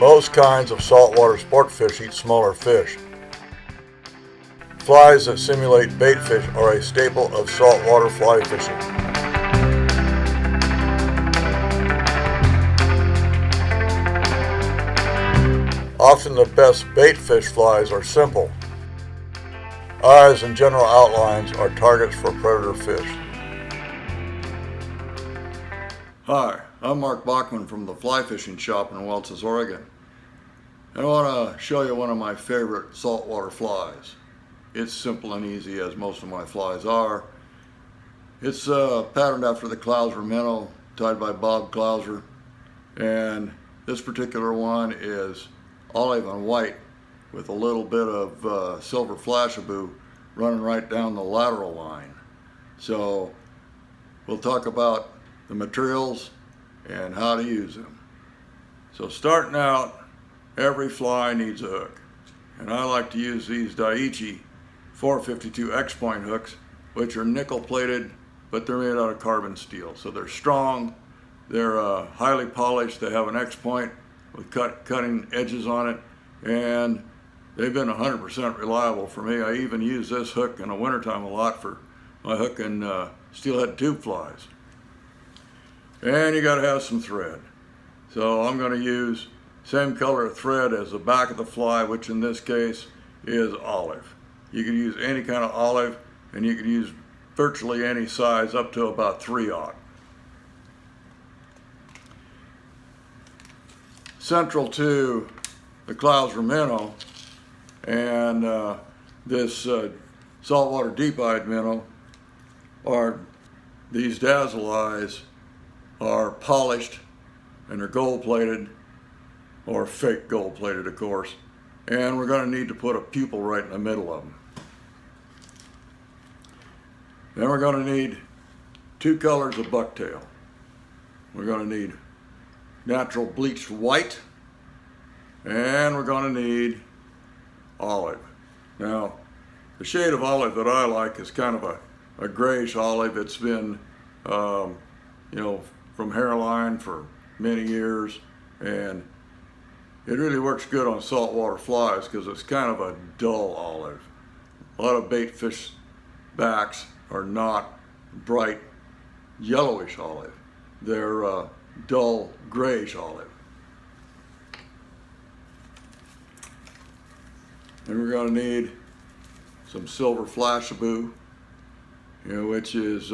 Most kinds of saltwater sport fish eat smaller fish. Flies that simulate bait fish are a staple of saltwater fly fishing. Often the best bait fish flies are simple. Eyes and general outlines are targets for predator fish. Hi, I'm Mark Bachman from the Fly Fishing Shop in Welches, Oregon. And I want to show you one of my favorite saltwater flies. It's simple and easy, as most of my flies are. It's patterned after the Clouser Minnow, tied by Bob Clouser. And this particular one is olive and white with a little bit of silver flashabou running right down the lateral line. So we'll talk about the materials and how to use them. So starting out, every fly needs a hook. And I like to use these Daiichi 452 X-point hooks, which are nickel plated, but they're made out of carbon steel. So they're strong, they're highly polished, they have an X-point with cutting edges on it, and they've been 100% reliable for me. I even use this hook in the wintertime a lot for my hook and steelhead tube flies. And you gotta have some thread. So I'm gonna use same color of thread as the back of the fly, which in this case is olive. You can use any kind of olive, and you can use virtually any size up to about 3/0. Central to the Clouser Minnow and this saltwater deep-eyed minnow are these dazzle eyes are polished, and they're gold-plated, or fake gold-plated, of course. And we're going to need to put a pupil right in the middle of them. Then we're going to need 2 colors of bucktail. We're going to need natural bleached white, and we're going to need olive. Now, the shade of olive that I like is kind of a grayish olive. It's been, from hairline for many years, and it really works good on saltwater flies because it's kind of a dull olive. A lot of bait fish backs are not bright yellowish olive. They're dull grayish olive. And we're going to need some silver flashabou, which is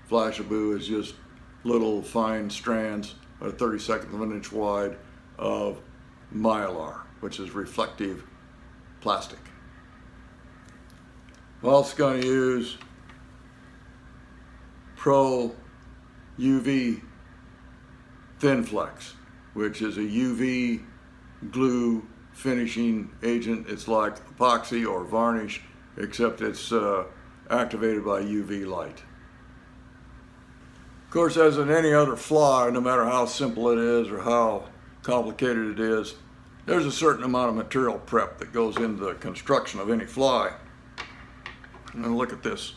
flashabou is just little fine strands, a 32nd of an inch wide, of mylar, which is reflective plastic. I'm also going to use Pro UV Thin Flex, which is a UV glue finishing agent. It's like epoxy or varnish, except it's activated by UV light. Of course, as in any other fly, no matter how simple it is or how complicated it is, there's a certain amount of material prep that goes into the construction of any fly. And look at this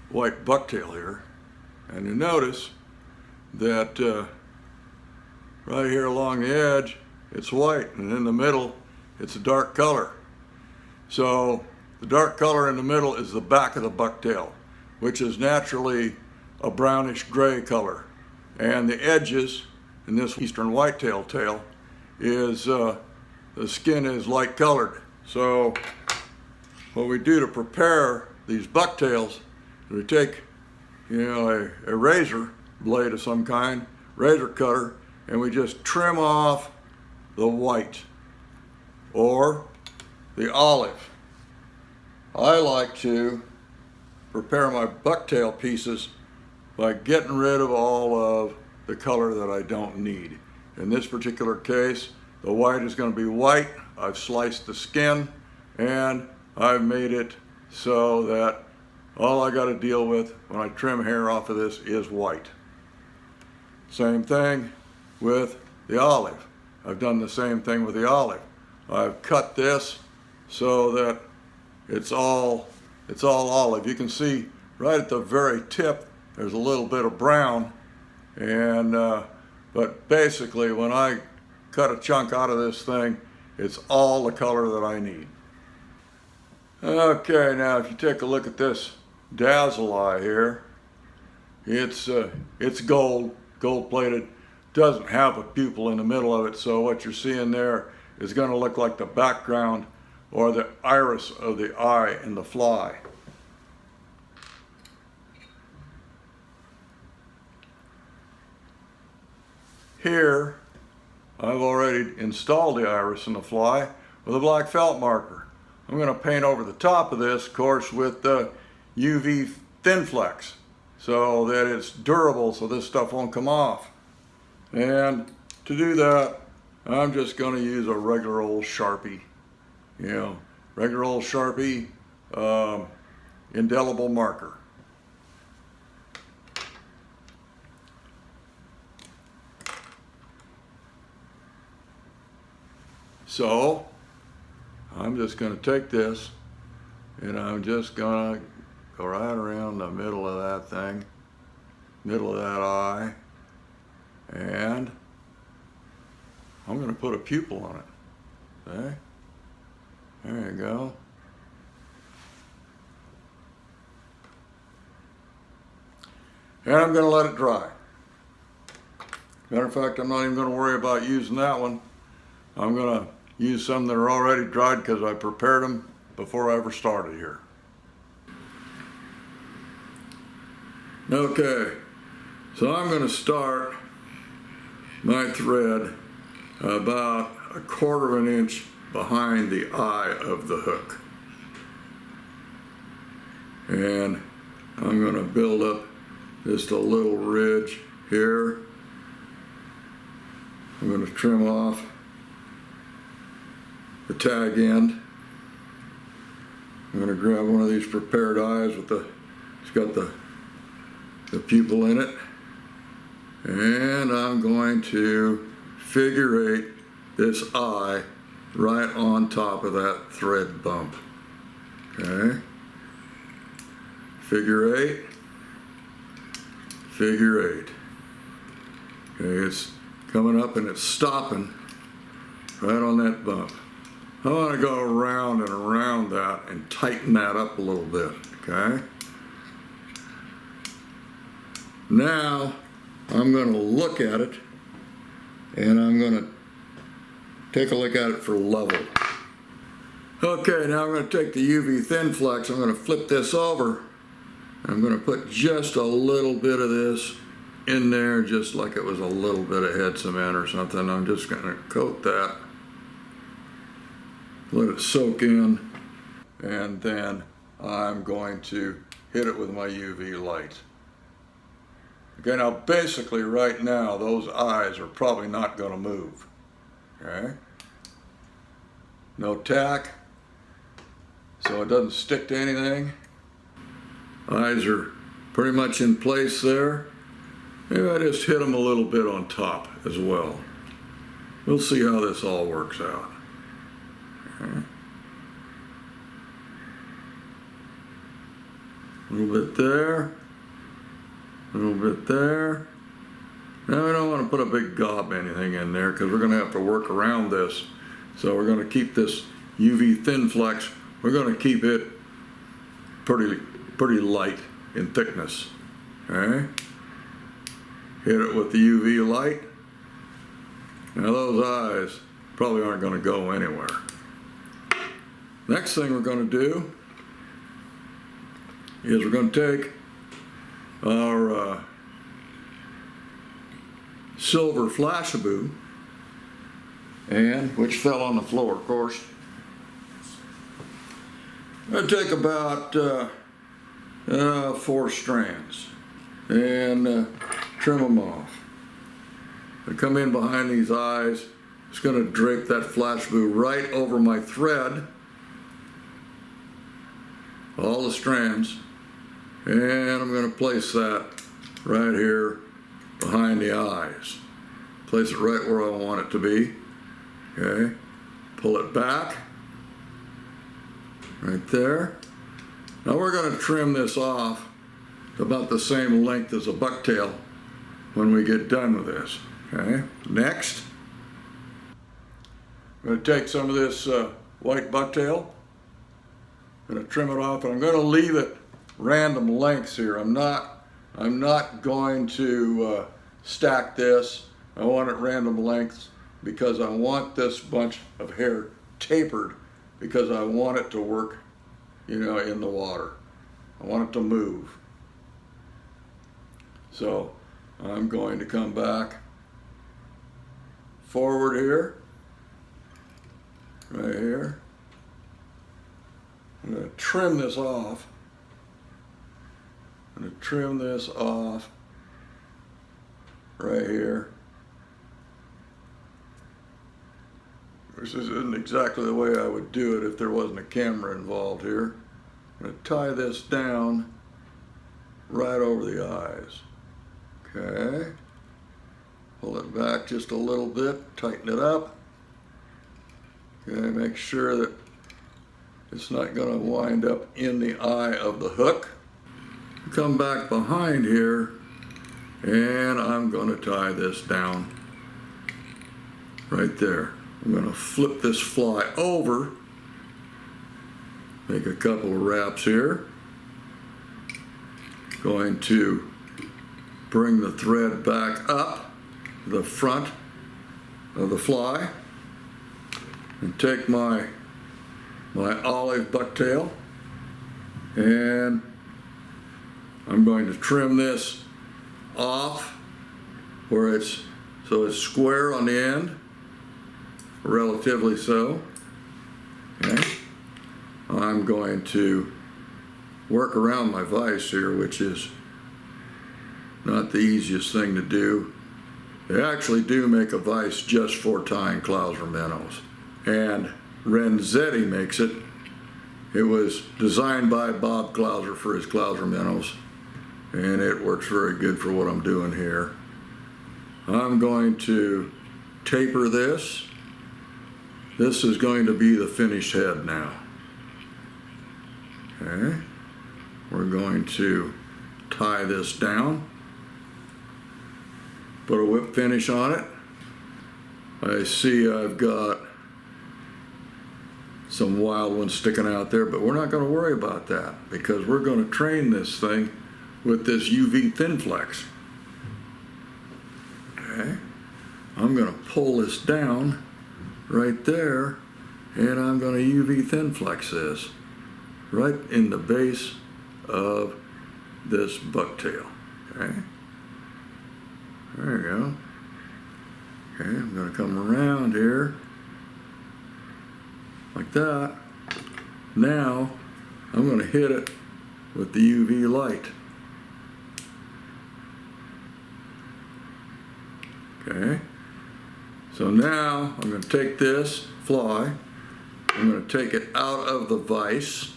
white bucktail here, and you notice that right here along the edge it's white, and in the middle it's a dark color. So the dark color in the middle is the back of the bucktail, which is naturally a brownish gray color, and the edges in this eastern whitetail tail is the skin is light colored. So what we do to prepare these bucktails, we take a razor blade of some kind, razor cutter, and we just trim off the white or the olive. I like to prepare my bucktail pieces by getting rid of all of the color that I don't need. In this particular case, the white is going to be white. I've sliced the skin, and I've made it so that all I got to deal with when I trim hair off of this is white. Same thing with the olive. I've done the same thing with the olive. I've cut this so that it's all olive. You can see right at the very tip there's a little bit of brown, and But basically, when I cut a chunk out of this thing, it's all the color that I need. Okay, now if you take a look at this dazzle eye here, it's gold plated, doesn't have a pupil in the middle of it, so what you're seeing there is going to look like the background or the iris of the eye in the fly. Here, I've already installed the iris in the fly with a black felt marker. I'm going to paint over the top of this, of course, with the UV Thin Flex so that it's durable so this stuff won't come off. And to do that, I'm just going to use a regular old Sharpie. Regular old Sharpie indelible marker. So I'm just going to take this and I'm just going to go right around the middle of that thing, middle of that eye, and I'm going to put a pupil on it. Okay? There you go. And I'm going to let it dry. Matter of fact, I'm not even going to worry about using that one. I'm going to use some that are already dried because I prepared them before I ever started here. Okay, so I'm going to start my thread about 1/4 of an inch behind the eye of the hook. And I'm going to build up just a little ridge here. I'm going to trim off the tag end. I'm going to grab one of these prepared eyes with it's got the pupil in it. And I'm going to figure 8 this eye right on top of that thread bump. Okay? Figure 8. Figure 8. Okay, it's coming up and it's stopping right on that bump. I want to go around and around that and tighten that up a little bit, okay? Now, I'm going to look at it and I'm going to take a look at it for level. Okay, now I'm going to take the UV Thin Flex, I'm going to flip this over. I'm going to put just a little bit of this in there, just like it was a little bit of head cement or something. I'm just going to coat that. Let it soak in, and then I'm going to hit it with my UV light. Okay, now basically right now those eyes are probably not going to move. Okay? No tack, so it doesn't stick to anything. Eyes are pretty much in place there. Maybe I just hit them a little bit on top as well. We'll see how this all works out. Okay. A little bit there, a little bit there. Now we don't want to put a big gob anything in there because we're going to have to work around this. So we're going to keep this UV Thin Flex, we're going to keep it pretty light in thickness. Okay? Hit it with the UV light. Now those eyes probably aren't going to go anywhere. Next thing we're going to do is we're going to take our silver Flashabou, and which fell on the floor, of course. I'm going to take about 4 strands and trim them off. I come in behind these eyes. It's going to drape that Flashabou right over my thread, all the strands, and I'm going to place that right here behind the eyes. Place it right where I want it to be. Okay, pull it back, right there. Now we're going to trim this off about the same length as a bucktail when we get done with this. Okay, next, I'm going to take some of this white bucktail. I'm going to trim it off, and I'm going to leave it random lengths here. I'm not going to stack this. I want it random lengths because I want this bunch of hair tapered because I want it to work, you know, in the water. I want it to move. So I'm going to come back forward here, right here. I'm going to trim this off. I'm going to trim this off right here. This isn't exactly the way I would do it if there wasn't a camera involved here. I'm going to tie this down right over the eyes. Okay. Pull it back just a little bit, tighten it up. Okay, make sure that it's not going to wind up in the eye of the hook. Come back behind here, and I'm going to tie this down right there. I'm going to flip this fly over, make a couple of wraps here. Going to bring the thread back up the front of the fly and take my olive bucktail, and I'm going to trim this off where it's square on the end, relatively so. Okay. I'm going to work around my vise here, which is not the easiest thing to do. They actually do make a vise just for tying Clouser minnows, and Renzetti makes it. It was designed by Bob Clouser for his Clouser minnows, and it works very good for what I'm doing here. I'm going to taper this. This is going to be the finished head now. Okay, we're going to tie this down, put a whip finish on it. I see I've got some wild ones sticking out there, but we're not going to worry about that because we're going to train this thing with this UV Thin Flex. Okay, I'm going to pull this down right there, and I'm going to UV Thin Flex this right in the base of this bucktail. Okay, there you go. Okay, I'm going to come around here like that. Now I'm going to hit it with the UV light. Okay, so now I'm going to take this fly, I'm going to take it out of the vise,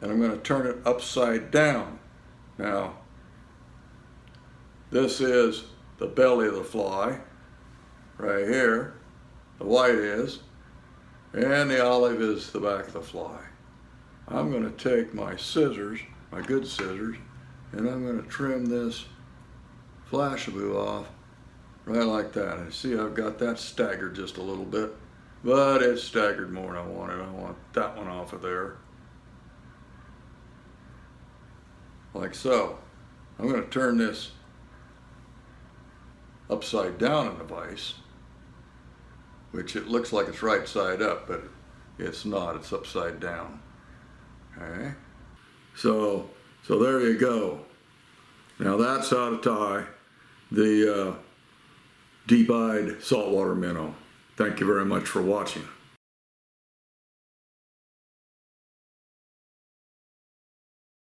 and I'm going to turn it upside down. Now, this is the belly of the fly, right here, the white is, and the olive is the back of the fly. I'm going to take my scissors, my good scissors, and I'm going to trim this flashabou off right like that. And see, I've got that staggered just a little bit, but it's staggered more than I wanted. I want that one off of there, like so. I'm going to turn this upside down in the vise, which it looks like it's right side up, but it's not. It's upside down. Okay, so there you go. Now that's how to tie the deep-eyed saltwater minnow. Thank you very much for watching.